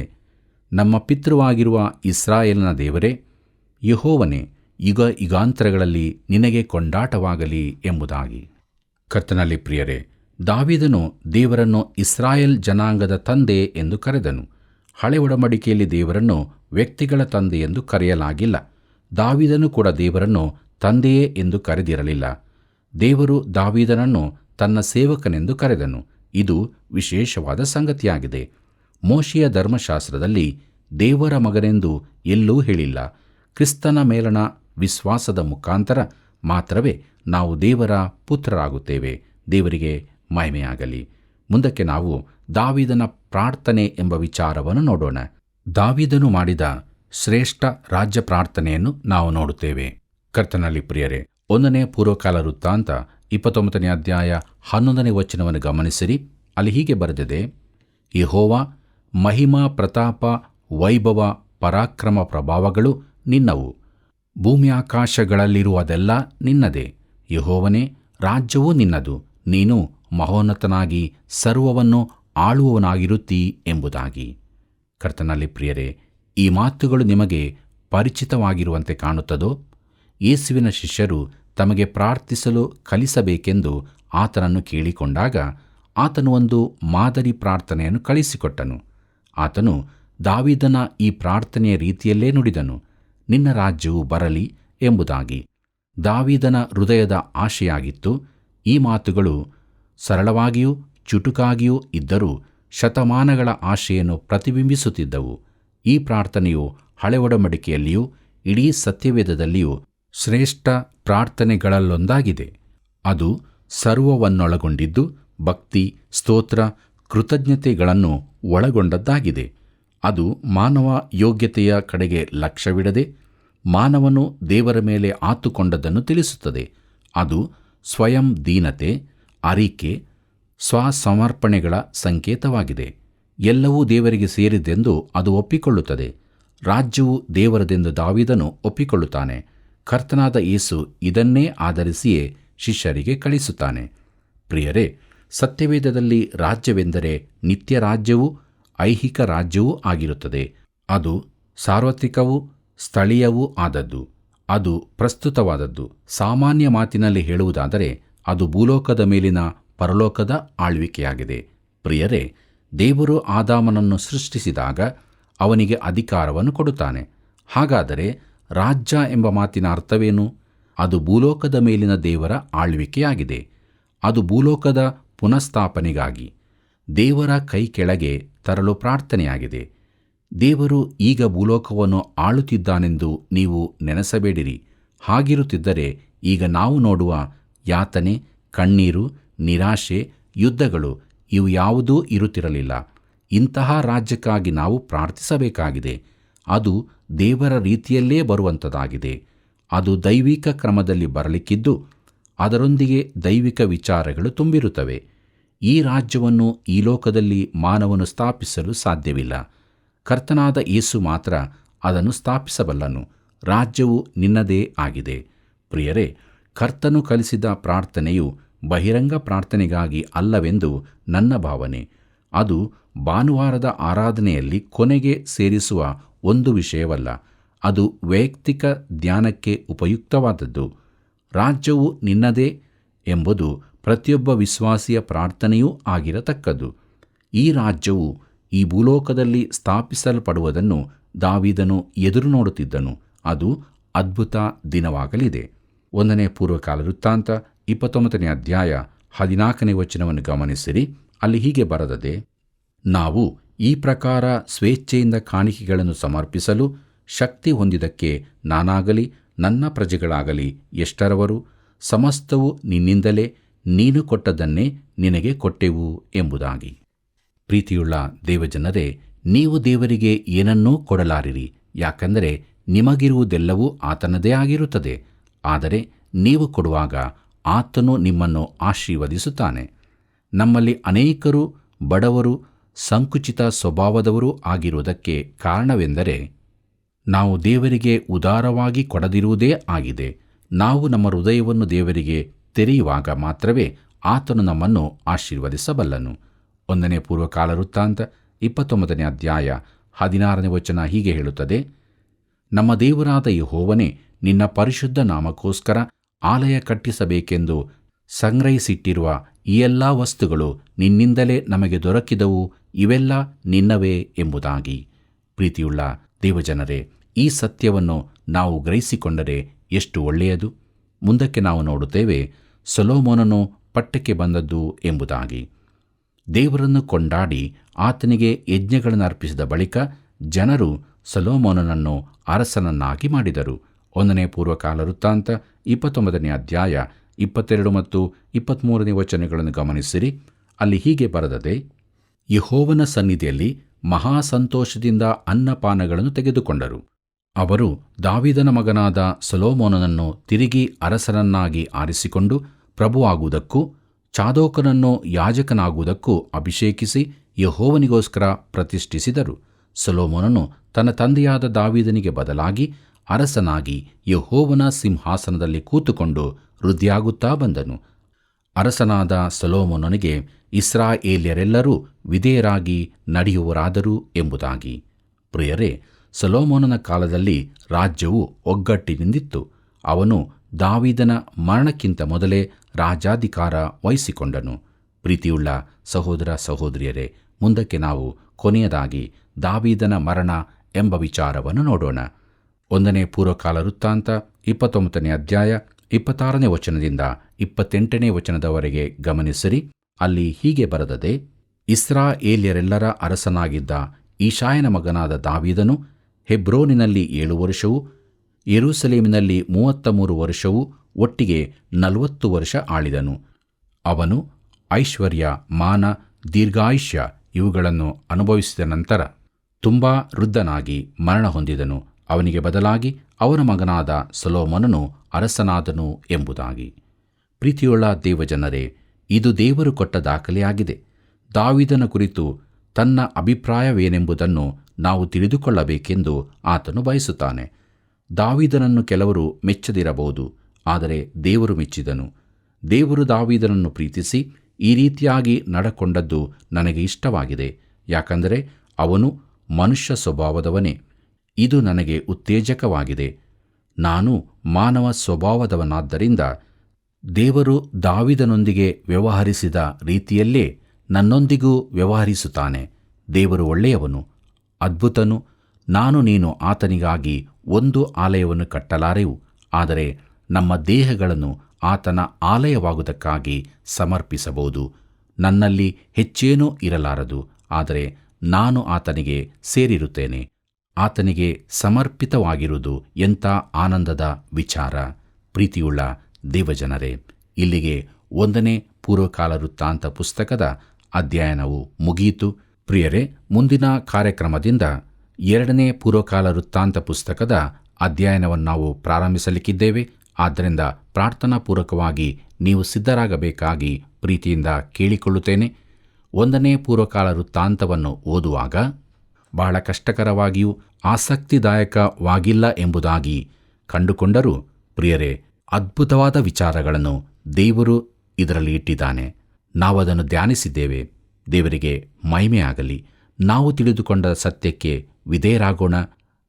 ನಮ್ಮ ಪಿತೃವಾಗಿರುವ ಇಸ್ರಾಯೇಲನ ದೇವರೇ, ಯೆಹೋವನೇ, ಯುಗ ಯುಗಾಂತರಗಳಲ್ಲಿ ನಿನಗೆ ಕೊಂಡಾಟವಾಗಲಿ ಎಂಬುದಾಗಿ. ಕರ್ತನಲ್ಲಿ ಪ್ರಿಯರೇ, ದಾವೀದನು ದೇವರನ್ನು ಇಸ್ರಾಯೇಲ್ ಜನಾಂಗದ ತಂದೆ ಎಂದು ಕರೆದನು. ಹಳೆ ಒಡಂಬಡಿಕೆಯಲ್ಲಿ ದೇವರನ್ನು ವ್ಯಕ್ತಿಗಳ ತಂದೆ ಎಂದು ಕರೆಯಲಾಗಿಲ್ಲ. ದಾವೀದನು ಕೂಡ ದೇವರನ್ನು ತಂದೆಯೇ ಎಂದು ಕರೆದಿರಲಿಲ್ಲ. ದೇವರು ದಾವೀದನನ್ನು ತನ್ನ ಸೇವಕನೆಂದು ಕರೆದನು. ಇದು ವಿಶೇಷವಾದ ಸಂಗತಿಯಾಗಿದೆ. ಮೋಶೆಯ ಧರ್ಮಶಾಸ್ತ್ರದಲ್ಲಿ ದೇವರ ಮಗನೆಂದು ಎಲ್ಲೂ ಹೇಳಿಲ್ಲ. ಕ್ರಿಸ್ತನ ಮೇಲಣ ವಿಶ್ವಾಸದ ಮುಖಾಂತರ ಮಾತ್ರವೇ ನಾವು ದೇವರ ಪುತ್ರರಾಗುತ್ತೇವೆ. ದೇವರಿಗೆ ಮಹಿಮೆಯಾಗಲಿ. ಮುಂದಕ್ಕೆ ನಾವು ದಾವೀದನ ಪ್ರಾರ್ಥನೆ ಎಂಬ ವಿಚಾರವನ್ನು ನೋಡೋಣ. ದಾವೀದನು ಮಾಡಿದ ಶ್ರೇಷ್ಠ ರಾಜ್ಯ ಪ್ರಾರ್ಥನೆಯನ್ನು ನಾವು ನೋಡುತ್ತೇವೆ. ಕರ್ತನಲ್ಲಿ ಪ್ರಿಯರೇ, 1ನೇ ಪೂರ್ವಕಾಲ ವೃತ್ತಾಂತ 29ನೇ ಅಧ್ಯಾಯ 11ನೇ ವಚನವನ್ನು ಗಮನಿಸಿರಿ. ಅಲ್ಲಿ ಹೀಗೆ ಬರೆದಿದೆ, ಯೆಹೋವ, ಮಹಿಮಾ ಪ್ರತಾಪ ವೈಭವ ಪರಾಕ್ರಮ ಪ್ರಭಾವಗಳು ನಿನ್ನವು. ಭೂಮ್ಯಾಕಾಶಗಳಲ್ಲಿರುವುದೆಲ್ಲ ನಿನ್ನದೇ. ಯೆಹೋವನೇ, ರಾಜ್ಯವೂ ನಿನ್ನದು. ನೀನು ಮಹೋನ್ನತನಾಗಿ ಸರ್ವವನ್ನು ಆಳುವವನಾಗಿರುತ್ತೀ ಎಂಬುದಾಗಿ. ಕರ್ತನಲ್ಲಿ ಪ್ರಿಯರೇ, ಈ ಮಾತುಗಳು ನಿಮಗೆ ಪರಿಚಿತವಾಗಿರುವಂತೆ ಕಾಣುತ್ತದೋ? ಯೇಸುವಿನ ಶಿಷ್ಯರು ತಮಗೆ ಪ್ರಾರ್ಥಿಸಲು ಕಲಿಸಬೇಕೆಂದು ಆತನನ್ನು ಕೇಳಿಕೊಂಡಾಗ ಆತನು ಒಂದು ಮಾದರಿ ಪ್ರಾರ್ಥನೆಯನ್ನು ಕಳಿಸಿಕೊಟ್ಟನು. ಆತನು ದಾವೀದನ ಈ ಪ್ರಾರ್ಥನೆಯ ರೀತಿಯಲ್ಲೇ ನುಡಿದನು, ನಿನ್ನ ರಾಜ್ಯವು ಬರಲಿ ಎಂಬುದಾಗಿ. ದಾವೀದನ ಹೃದಯದ ಆಶೆಯಾಗಿತ್ತು. ಈ ಮಾತುಗಳು ಸರಳವಾಗಿಯೂ ಚುಟುಕಾಗಿಯೂ ಇದ್ದರೂ ಶತಮಾನಗಳ ಆಶೆಯನ್ನು ಪ್ರತಿಬಿಂಬಿಸುತ್ತಿದ್ದವು. ಈ ಪ್ರಾರ್ಥನೆಯು ಹಳೆ ಒಡಂಬಡಿಕೆಯಲ್ಲಿಯೂ ಇಡೀ ಸತ್ಯವೇದದಲ್ಲಿಯೂ ಶ್ರೇಷ್ಠ ಪ್ರಾರ್ಥನೆಗಳಲ್ಲೊಂದಾಗಿದೆ. ಅದು ಸರ್ವವನ್ನೊಳಗೊಂಡಿದ್ದು ಭಕ್ತಿ, ಸ್ತೋತ್ರ, ಕೃತಜ್ಞತೆಗಳನ್ನು ಒಳಗೊಂಡದ್ದಾಗಿದೆ. ಅದು ಮಾನವ ಯೋಗ್ಯತೆಯ ಕಡೆಗೆ ಲಕ್ಷ್ಯವಿಡದೆ ಮಾನವನು ದೇವರ ಮೇಲೆ ಆತುಕೊಂಡದ್ದನ್ನು ತಿಳಿಸುತ್ತದೆ. ಅದು ಸ್ವಯಂ ದೀನತೆ, ಅರಿಕೆ, ಸ್ವಸಮರ್ಪಣೆಗಳ ಸಂಕೇತವಾಗಿದೆ. ಎಲ್ಲವೂ ದೇವರಿಗೆ ಸೇರಿದೆಂದು ಅದು ಒಪ್ಪಿಕೊಳ್ಳುತ್ತದೆ. ರಾಜ್ಯವು ದೇವರದೆಂದು ದಾವೀದನು ಒಪ್ಪಿಕೊಳ್ಳುತ್ತಾನೆ. ಕರ್ತನಾದ ಯೇಸು ಇದನ್ನೇ ಆಧರಿಸಿಯೇ ಶಿಷ್ಯರಿಗೆ ಕಳಿಸುತ್ತಾನೆ. ಪ್ರಿಯರೇ, ಸತ್ಯವೇದದಲ್ಲಿ ರಾಜ್ಯವೆಂದರೆ ನಿತ್ಯ ರಾಜ್ಯವೂ ಐಹಿಕ ರಾಜ್ಯವೂ ಆಗಿರುತ್ತದೆ. ಅದು ಸಾರ್ವತ್ರಿಕವೂ ಸ್ಥಳೀಯವೂ ಆದದ್ದು. ಅದು ಪ್ರಸ್ತುತವಾದದ್ದು. ಸಾಮಾನ್ಯ ಮಾತಿನಲ್ಲಿ ಹೇಳುವುದಾದರೆ ಅದು ಭೂಲೋಕದ ಮೇಲಿನ ಪರಲೋಕದ ಆಳ್ವಿಕೆಯಾಗಿದೆ. ಪ್ರಿಯರೇ, ದೇವರು ಆದಾಮನನ್ನು ಸೃಷ್ಟಿಸಿದಾಗ ಅವನಿಗೆ ಅಧಿಕಾರವನ್ನು ಕೊಡುತ್ತಾನೆ. ಹಾಗಾದರೆ ರಾಜ್ಯ ಎಂಬ ಮಾತಿನ ಅರ್ಥವೇನು? ಅದು ಭೂಲೋಕದ ಮೇಲಿನ ದೇವರ ಆಳ್ವಿಕೆಯಾಗಿದೆ. ಅದು ಭೂಲೋಕದ ಪುನಃಸ್ಥಾಪನೆಗಾಗಿ ದೇವರ ಕೈ ಕೆಳಗೆ ತರಲು ಪ್ರಾರ್ಥನೆಯಾಗಿದೆ. ದೇವರು ಈಗ ಭೂಲೋಕವನ್ನು ಆಳುತ್ತಿದ್ದಾನೆಂದು ನೀವು ನೆನೆಸಬೇಡಿರಿ. ಹಾಗಿರುತ್ತಿದ್ದರೆ ಈಗ ನಾವು ನೋಡುವ ಯಾತನೆ, ಕಣ್ಣೀರು, ನಿರಾಶೆ, ಯುದ್ಧಗಳು ಇವು ಯಾವುದೂ ಇರುತ್ತಿರಲಿಲ್ಲ. ಇಂತಹ ರಾಜ್ಯಕ್ಕಾಗಿ ನಾವು ಪ್ರಾರ್ಥಿಸಬೇಕಾಗಿದೆ. ಅದು ದೇವರ ರೀತಿಯಲ್ಲೇ ಬರುವಂಥದ್ದಾಗಿದೆ. ಅದು ದೈವಿಕ ಕ್ರಮದಲ್ಲಿ ಬರಲಿಕ್ಕಿದ್ದು ಅದರೊಂದಿಗೆ ದೈವಿಕ ವಿಚಾರಗಳು ತುಂಬಿರುತ್ತವೆ. ಈ ರಾಜ್ಯವನ್ನು ಈ ಲೋಕದಲ್ಲಿ ಮಾನವನು ಸ್ಥಾಪಿಸಲು ಸಾಧ್ಯವಿಲ್ಲ. ಕರ್ತನಾದ ಯೇಸು ಮಾತ್ರ ಅದನ್ನು ಸ್ಥಾಪಿಸಬಲ್ಲನು. ರಾಜ್ಯವು ನಿನ್ನದೇ ಆಗಿದೆ. ಪ್ರಿಯರೇ, ಕರ್ತನು ಕಲಿಸಿದ ಪ್ರಾರ್ಥನೆಯು ಬಹಿರಂಗ ಪ್ರಾರ್ಥನೆಗಾಗಿ ಅಲ್ಲವೆಂದು ನನ್ನ ಭಾವನೆ. ಅದು ಭಾನುವಾರದ ಆರಾಧನೆಯಲ್ಲಿ ಕೊನೆಗೆ ಸೇರಿಸುವ ಒಂದು ವಿಷಯವಲ್ಲ. ಅದು ವೈಯಕ್ತಿಕ ಧ್ಯಾನಕ್ಕೆ ಉಪಯುಕ್ತವಾದದ್ದು. ರಾಜ್ಯವು ನಿನ್ನದೇ ಎಂಬುದು ಪ್ರತಿಯೊಬ್ಬ ವಿಶ್ವಾಸಿಯ ಪ್ರಾರ್ಥನೆಯೂ ಆಗಿರತಕ್ಕದ್ದು. ಈ ರಾಜ್ಯವು ಈ ಭೂಲೋಕದಲ್ಲಿ ಸ್ಥಾಪಿಸಲ್ಪಡುವುದನ್ನು ದಾವೀದನು ಎದುರು ನೋಡುತ್ತಿದ್ದನು. ಅದು ಅದ್ಭುತ ದಿನವಾಗಲಿದೆ. 1 ಪೂರ್ವಕಾಲ ವೃತ್ತಾಂತ 29 ಅಧ್ಯಾಯ 14 ವಚನವನ್ನು ಗಮನಿಸಿರಿ. ಅಲ್ಲಿ ಹೀಗೆ ಬರೆದದೆ, ನಾವು ಈ ಪ್ರಕಾರ ಸ್ವೇಚ್ಛೆಯಿಂದ ಕಾಣಿಕೆಗಳನ್ನು ಸಮರ್ಪಿಸಲು ಶಕ್ತಿ ಹೊಂದಿದ್ದಕ್ಕೆ ನಾನಾಗಲಿ ನನ್ನ ಪ್ರಜೆಗಳಾಗಲಿ ಎಷ್ಟರವರು, ಸಮಸ್ತವು ನಿನ್ನಿಂದಲೇ, ನೀನು ಕೊಟ್ಟದ್ದನ್ನೇ ನಿನಗೆ ಕೊಟ್ಟೆವು ಎಂಬುದಾಗಿ. ಪ್ರೀತಿಯುಳ್ಳ ದೇವಜನರೇ, ನೀವು ದೇವರಿಗೆ ಏನನ್ನೂ ಕೊಡಲಾರಿರಿ, ಯಾಕಂದರೆ ನಿಮಗಿರುವುದೆಲ್ಲವೂ ಆತನದೇ ಆಗಿರುತ್ತದೆ. ಆದರೆ ನೀವು ಕೊಡುವಾಗ ಆತನು ನಿಮ್ಮನ್ನು ಆಶೀರ್ವದಿಸುತ್ತಾನೆ. ನಮ್ಮಲ್ಲಿ ಅನೇಕರು ಬಡವರು, ಸಂಕುಚಿತ ಸ್ವಭಾವದವರೂ ಆಗಿರುವುದಕ್ಕೆ ಕಾರಣವೆಂದರೆ ನಾವು ದೇವರಿಗೆ ಉದಾರವಾಗಿ ಕೊಡದಿರುವುದೇ ಆಗಿದೆ. ನಾವು ನಮ್ಮ ಹೃದಯವನ್ನು ದೇವರಿಗೆ ತೆರೆಯುವಾಗ ಮಾತ್ರವೇ ಆತನು ನಮ್ಮನ್ನು ಆಶೀರ್ವದಿಸಬಲ್ಲನು. 1 ಪೂರ್ವಕಾಲ ವೃತ್ತಾಂತ 29 ಅಧ್ಯಾಯ 16 ವಚನ ಹೀಗೆ ಹೇಳುತ್ತದೆ, ನಮ್ಮ ದೇವರಾದ ಯೆಹೋವನೇ, ನಿನ್ನ ಪರಿಶುದ್ಧ ನಾಮಕ್ಕೋಸ್ಕರ ಆಲಯ ಕಟ್ಟಿಸಬೇಕೆಂದು ಸಂಗ್ರಹಿಸಿಟ್ಟಿರುವ ಈ ಎಲ್ಲ ವಸ್ತುಗಳು ನಿನ್ನಿಂದಲೇ ನಮಗೆ ದೊರಕಿದವು, ಇವೆಲ್ಲ ನಿನ್ನವೇ ಎಂಬುದಾಗಿ. ಪ್ರೀತಿಯುಳ್ಳ ದೇವಜನರೇ, ಈ ಸತ್ಯವನ್ನು ನಾವು ಗ್ರಹಿಸಿಕೊಂಡರೆ ಎಷ್ಟು ಒಳ್ಳೆಯದು. ಮುಂದಕ್ಕೆ ನಾವು ನೋಡುತ್ತೇವೆ ಸೊಲೊಮೋನನು ಪಟ್ಟಕ್ಕೆ ಬಂದದ್ದು ಎಂಬುದಾಗಿ. ದೇವರನ್ನು ಕೊಂಡಾಡಿ ಆತನಿಗೆ ಯಜ್ಞಗಳನ್ನು ಅರ್ಪಿಸಿದ ಬಳಿಕ ಜನರು ಸೊಲೊಮೋನನನ್ನು ಅರಸನನ್ನಾಗಿ ಮಾಡಿದರು. 1 ಪೂರ್ವಕಾಲ ವೃತ್ತಾಂತ 29 ಅಧ್ಯಾಯ 22 ಮತ್ತು 23 ವಚನಗಳನ್ನು ಗಮನಿಸಿರಿ. ಅಲ್ಲಿ ಹೀಗೆ ಬರೆದದೆ, ಯೆಹೋವನ ಸನ್ನಿಧಿಯಲ್ಲಿ ಮಹಾ ಸಂತೋಷದಿಂದ ಅನ್ನಪಾನಗಳನ್ನು ತೆಗೆದುಕೊಂಡರು. ಅವರು ದಾವೀದನ ಮಗನಾದ ಸೊಲೊಮೋನನನ್ನು ತಿರುಗಿ ಅರಸನನ್ನಾಗಿ ಆರಿಸಿಕೊಂಡು ಪ್ರಭುವಾಗುವುದಕ್ಕೂ ಚಾದೋಕನನ್ನು ಯಾಜಕನಾಗುವುದಕ್ಕೂ ಅಭಿಷೇಕಿಸಿ ಯೆಹೋವನಿಗೋಸ್ಕರ ಪ್ರತಿಷ್ಠಿಸಿದರು. ಸೊಲೊಮೋನನು ತನ್ನ ತಂದೆಯಾದ ದಾವೀದನಿಗೆ ಬದಲಾಗಿ ಅರಸನಾಗಿ ಯೆಹೋವನ ಸಿಂಹಾಸನದಲ್ಲಿ ಕೂತುಕೊಂಡು ವೃದ್ಧಿಯಾಗುತ್ತಾ ಬಂದನು. ಅರಸನಾದ ಸೊಲೊಮೋನನಿಗೆ ಇಸ್ರಾಯೇಲ್ಯರೆಲ್ಲರೂ ವಿಧೇಯರಾಗಿ ನಡೆಯುವರಾದರು ಎಂಬುದಾಗಿ. ಪ್ರಿಯರೇ, ಸೊಲೊಮೋನನ ಕಾಲದಲ್ಲಿ ರಾಜ್ಯವು ಒಗ್ಗಟ್ಟಿನಿಂದಿತ್ತು. ಅವನು ದಾವೀದನ ಮರಣಕ್ಕಿಂತ ಮೊದಲೇ ರಾಜ್ಯಾಧಿಕಾರ ವಹಿಸಿಕೊಂಡನು. ಪ್ರೀತಿಯುಳ್ಳ ಸಹೋದರ ಸಹೋದರಿಯರೇ, ಮುಂದಕ್ಕೆ ನಾವು ಕೊನೆಯದಾಗಿ ದಾವೀದನ ಮರಣ ಎಂಬ ವಿಚಾರವನ್ನು ನೋಡೋಣ. 1 ಪೂರ್ವಕಾಲ ವೃತ್ತಾಂತ 29ನೇ ಅಧ್ಯಾಯ 26ನೇ ವಚನದಿಂದ 28ನೇ ವಚನದವರೆಗೆ ಗಮನಿಸಿರಿ. ಅಲ್ಲಿ ಹೀಗೆ ಬರೆದದೆ: ಇಸ್ರಾಯೇಲ್ಯರೆಲ್ಲರ ಅರಸನಾಗಿದ್ದ ಈಶಾಯನ ಮಗನಾದ ದಾವೀದನು ಹೆಬ್ರೋನಿನಲ್ಲಿ 7 ವರ್ಷವೂ ಯೆರೂಸಲೇಮಿನಲ್ಲಿ 33 ವರ್ಷವೂ ಒಟ್ಟಿಗೆ 40 ವರ್ಷ ಆಳಿದನು. ಅವನು ಐಶ್ವರ್ಯ, ಮಾನ, ದೀರ್ಘಾಯುಷ್ಯ ಇವುಗಳನ್ನು ಅನುಭವಿಸಿದ ನಂತರ ತುಂಬ ವೃದ್ಧನಾಗಿ ಮರಣ ಹೊಂದಿದನು. ಅವನಿಗೆ ಬದಲಾಗಿ ಅವನ ಮಗನಾದ ಸೊಲೊಮೋನನು ಅರಸನಾದನು ಎಂಬುದಾಗಿ. ಪ್ರೀತಿಯುಳ್ಳ ದೇವಜನರೇ, ಇದು ದೇವರು ಕೊಟ್ಟ ದಾಖಲೆಯಾಗಿದೆ. ದಾವೀದನ ಕುರಿತು ತನ್ನ ಅಭಿಪ್ರಾಯವೇನೆಂಬುದನ್ನು ನಾವು ತಿಳಿದುಕೊಳ್ಳಬೇಕೆಂದು ಆತನು ಬಯಸುತ್ತಾನೆ. ದಾವೀದನನ್ನು ಕೆಲವರು ಮೆಚ್ಚದಿರಬಹುದು, ಆದರೆ ದೇವರು ಮೆಚ್ಚಿದನು. ದೇವರು ದಾವೀದನನ್ನು ಪ್ರೀತಿಸಿ ಈ ರೀತಿಯಾಗಿ ನಡಕೊಂಡದ್ದು ನನಗೆ ಇಷ್ಟವಾಗಿದೆ, ಯಾಕಂದರೆ ಅವನು ಮನುಷ್ಯ ಸ್ವಭಾವದವನೇ. ಇದು ನನಗೆ ಉತ್ತೇಜಕವಾಗಿದೆ. ನಾನು ಮಾನವ ಸ್ವಭಾವದವನಾದ್ದರಿಂದ ದೇವರು ದಾವೀದನೊಂದಿಗೆ ವ್ಯವಹರಿಸಿದ ರೀತಿಯಲ್ಲೇ ನನ್ನೊಂದಿಗೂ ವ್ಯವಹರಿಸುತ್ತಾನೆ. ದೇವರು ಒಳ್ಳೆಯವನು, ಅದ್ಭುತನು. ನೀನು ಆತನಿಗಾಗಿ ಒಂದು ಆಲಯವನ್ನು ಕಟ್ಟಲಾರೆವು, ಆದರೆ ನಮ್ಮ ದೇಹಗಳನ್ನು ಆತನ ಆಲಯವಾಗುವುದಕ್ಕಾಗಿ ಸಮರ್ಪಿಸಬಹುದು. ನನ್ನಲ್ಲಿ ಹೆಚ್ಚೇನೂ ಇರಲಾರದು, ಆದರೆ ನಾನು ಆತನಿಗೆ ಸೇರಿರುತ್ತೇನೆ. ಆತನಿಗೆ ಸಮರ್ಪಿತವಾಗಿರುವುದು ಎಂಥ ಆನಂದದ ವಿಚಾರ! ಪ್ರೀತಿಯುಳ್ಳ ದೇವಜನರೇ, ಇಲ್ಲಿಗೆ 1 ಪೂರ್ವಕಾಲ ವೃತ್ತಾಂತ ಪುಸ್ತಕದ ಅಧ್ಯಯನವು ಮುಗಿಯಿತು. ಪ್ರಿಯರೇ, ಮುಂದಿನ ಕಾರ್ಯಕ್ರಮದಿಂದ 2 ಪೂರ್ವಕಾಲ ವೃತ್ತಾಂತ ಪುಸ್ತಕದ ಅಧ್ಯಯನವನ್ನು ನಾವು ಪ್ರಾರಂಭಿಸಲಿಕ್ಕಿದ್ದೇವೆ. ಆದ್ದರಿಂದ ಪ್ರಾರ್ಥನಾಪೂರ್ವಕವಾಗಿ ನೀವು ಸಿದ್ಧರಾಗಬೇಕಾಗಿ ಪ್ರೀತಿಯಿಂದ ಕೇಳಿಕೊಳ್ಳುತ್ತೇನೆ. 1 ಪೂರ್ವಕಾಲ ವೃತ್ತಾಂತವನ್ನು ಓದುವಾಗ ಬಹಳ ಕಷ್ಟಕರವಾಗಿಯೂ ಆಸಕ್ತಿದಾಯಕವಾಗಿಲ್ಲ ಎಂಬುದಾಗಿ ಕಂಡುಕೊಂಡರೂ, ಪ್ರಿಯರೇ, ಅದ್ಭುತವಾದ ವಿಚಾರಗಳನ್ನು ದೇವರು ಇದರಲ್ಲಿ ಇಟ್ಟಿದ್ದಾನೆ. ನಾವದನ್ನು ಧ್ಯಾನಿಸಿದ್ದೇವೆ. ದೇವರಿಗೆ ಮಹಿಮೆಯಾಗಲಿ. ನಾವು ತಿಳಿದುಕೊಂಡ ಸತ್ಯಕ್ಕೆ ವಿಧೇಯರಾಗೋಣ.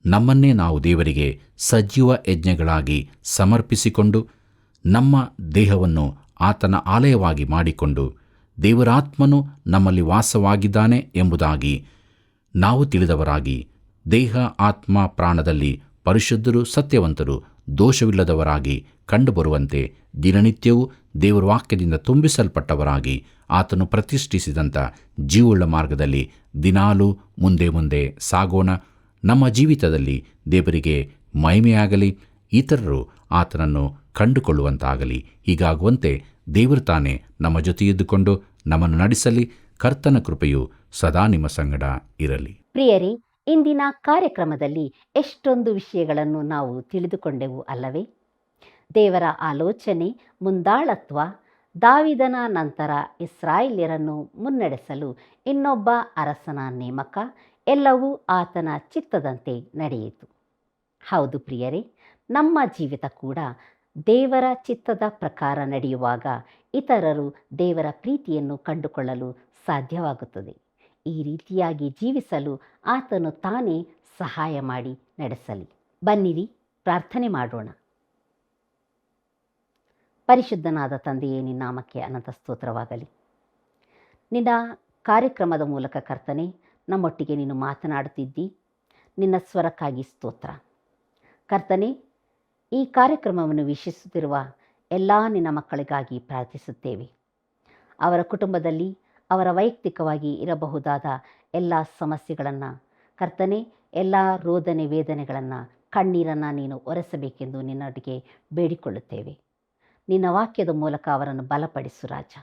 ನಮ್ಮನ್ನೇ ನಾವು ದೇವರಿಗೆ ಸಜೀವ ಯಜ್ಞಗಳಾಗಿ ಸಮರ್ಪಿಸಿಕೊಂಡು ನಮ್ಮ ದೇಹವನ್ನು ಆತನ ಆಲಯವಾಗಿ ಮಾಡಿಕೊಂಡು ದೇವರಾತ್ಮನು ನಮ್ಮಲ್ಲಿ ವಾಸವಾಗಿದ್ದಾನೆ ಎಂಬುದಾಗಿ ನಾವು ತಿಳಿದವರಾಗಿ ದೇಹ, ಆತ್ಮ, ಪ್ರಾಣದಲ್ಲಿ ಪರಿಶುದ್ಧರು, ಸತ್ಯವಂತರು, ದೋಷವಿಲ್ಲದವರಾಗಿ ಕಂಡುಬರುವಂತೆ ದಿನನಿತ್ಯವೂ ದೇವರ ವಾಕ್ಯದಿಂದ ತುಂಬಿಸಲ್ಪಟ್ಟವರಾಗಿ ಆತನು ಪ್ರತಿಷ್ಠಿಸಿದಂಥ ಜೀವವುಳ್ಳ ಮಾರ್ಗದಲ್ಲಿ ದಿನಾಲೂ ಮುಂದೆ ಮುಂದೆ ಸಾಗೋಣ. ನಮ್ಮ ಜೀವಿತದಲ್ಲಿ ದೇವರಿಗೆ ಮಹಿಮೆಯಾಗಲಿ, ಇತರರು ಆತನನ್ನು ಕಂಡುಕೊಳ್ಳುವಂತಾಗಲಿ. ಹೀಗಾಗುವಂತೆ ದೇವರು ತಾನೇ ನಮ್ಮ ಜೊತೆಯಿದ್ದುಕೊಂಡು ನಮ್ಮನ್ನು ನಡೆಸಲಿ. ಕರ್ತನ ಕೃಪೆಯು ಸದಾ ನಿಮ್ಮ ಸಂಗಡ ಇರಲಿ. ಪ್ರಿಯರೇ, ಇಂದಿನ ಕಾರ್ಯಕ್ರಮದಲ್ಲಿ ಎಷ್ಟೊಂದು ವಿಷಯಗಳನ್ನು ನಾವು ತಿಳಿದುಕೊಂಡೆವು ಅಲ್ಲವೇ? ದೇವರ ಆಲೋಚನೆ, ಮುಂದಾಳತ್ವ, ದಾವೀದನ ನಂತರ ಇಸ್ರಾಯೇಲ್ಯರನ್ನು ಮುನ್ನಡೆಸಲು ಇನ್ನೊಬ್ಬ ಅರಸನ ನೇಮಕ ಎಲ್ಲವೂ ಆತನ ಚಿತ್ತದಂತೆ ನಡೆಯಿತು. ಹೌದು ಪ್ರಿಯರೇ, ನಮ್ಮ ಜೀವಿತ ಕೂಡ ದೇವರ ಚಿತ್ತದ ಪ್ರಕಾರ ನಡೆಯುವಾಗ ಇತರರು ದೇವರ ಪ್ರೀತಿಯನ್ನು ಕಂಡುಕೊಳ್ಳಲು ಸಾಧ್ಯವಾಗುತ್ತದೆ. ಈ ರೀತಿಯಾಗಿ ಜೀವಿಸಲು ಆತನು ತಾನೇ ಸಹಾಯ ಮಾಡಿ ನಡೆಸಲಿ. ಬನ್ನಿರಿ, ಪ್ರಾರ್ಥನೆ ಮಾಡೋಣ. ಪರಿಶುದ್ಧನಾದ ತಂದೆಯೇ, ನಿನ್ನ ನಾಮಕ್ಕೆ ಅನಂತ ಸ್ತೋತ್ರವಾಗಲಿ. ನಿನ್ನ ಕಾರ್ಯಕ್ರಮದ ಮೂಲಕ ಕರ್ತನೆ, ನಮ್ಮೊಟ್ಟಿಗೆ ನೀನು ಮಾತನಾಡುತ್ತಿದ್ದಿ. ನಿನ್ನ ಸ್ವರಕ್ಕಾಗಿ ಸ್ತೋತ್ರ ಕರ್ತನೆ. ಈ ಕಾರ್ಯಕ್ರಮವನ್ನು ವೀಕ್ಷಿಸುತ್ತಿರುವ ಎಲ್ಲ ನಿನ್ನ ಮಕ್ಕಳಿಗಾಗಿ ಪ್ರಾರ್ಥಿಸುತ್ತೇವೆ. ಅವರ ಕುಟುಂಬದಲ್ಲಿ ಅವರ ವೈಯಕ್ತಿಕವಾಗಿ ಇರಬಹುದಾದ ಎಲ್ಲ ಸಮಸ್ಯೆಗಳನ್ನು ಕರ್ತನೆ, ಎಲ್ಲ ರೋದನೆ ವೇದನೆಗಳನ್ನು, ಕಣ್ಣೀರನ್ನು ನೀನು ಒರೆಸಬೇಕೆಂದು ನಿನ್ನೊಟ್ಟಿಗೆ ಬೇಡಿಕೊಳ್ಳುತ್ತೇವೆ. ನಿನ್ನ ವಾಕ್ಯದ ಮೂಲಕ ಅವರನ್ನು ಬಲಪಡಿಸು ರಾಜ.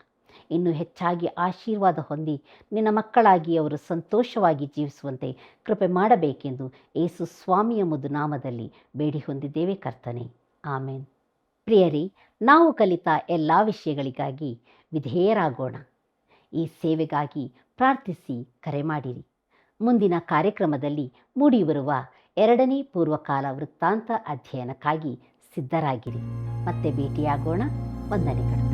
ಇನ್ನೂ ಹೆಚ್ಚಾಗಿ ಆಶೀರ್ವಾದ ಹೊಂದಿ ನಿನ್ನ ಮಕ್ಕಳಾಗಿ ಅವರು ಸಂತೋಷವಾಗಿ ಜೀವಿಸುವಂತೆ ಕೃಪೆ ಮಾಡಬೇಕೆಂದು ಯೇಸು ಸ್ವಾಮಿಯ ಮುದ್ದು ನಾಮದಲ್ಲಿ ಬೇಡಿ ಹೊಂದಿದ್ದೇವೆ ಕರ್ತನೆ, ಆಮೇನ್. ಪ್ರಿಯರೇ, ನಾವು ಕಲಿತ ಎಲ್ಲ ವಿಷಯಗಳಿಗಾಗಿ ವಿಧೇಯರಾಗೋಣ. ಈ ಸೇವೆಗಾಗಿ ಪ್ರಾರ್ಥಿಸಿ ಕರೆ ಮಾಡಿರಿ. ಮುಂದಿನ ಕಾರ್ಯಕ್ರಮದಲ್ಲಿ ಮೂಡಿಬರುವ 2ನೇ ಪೂರ್ವಕಾಲ ವೃತ್ತಾಂತ ಅಧ್ಯಯನಕ್ಕಾಗಿ ಸಿದ್ಧರಾಗಿರಿ. ಮತ್ತೆ ಭೇಟಿಯಾಗೋಣ. ವಂದನೆಗಳು.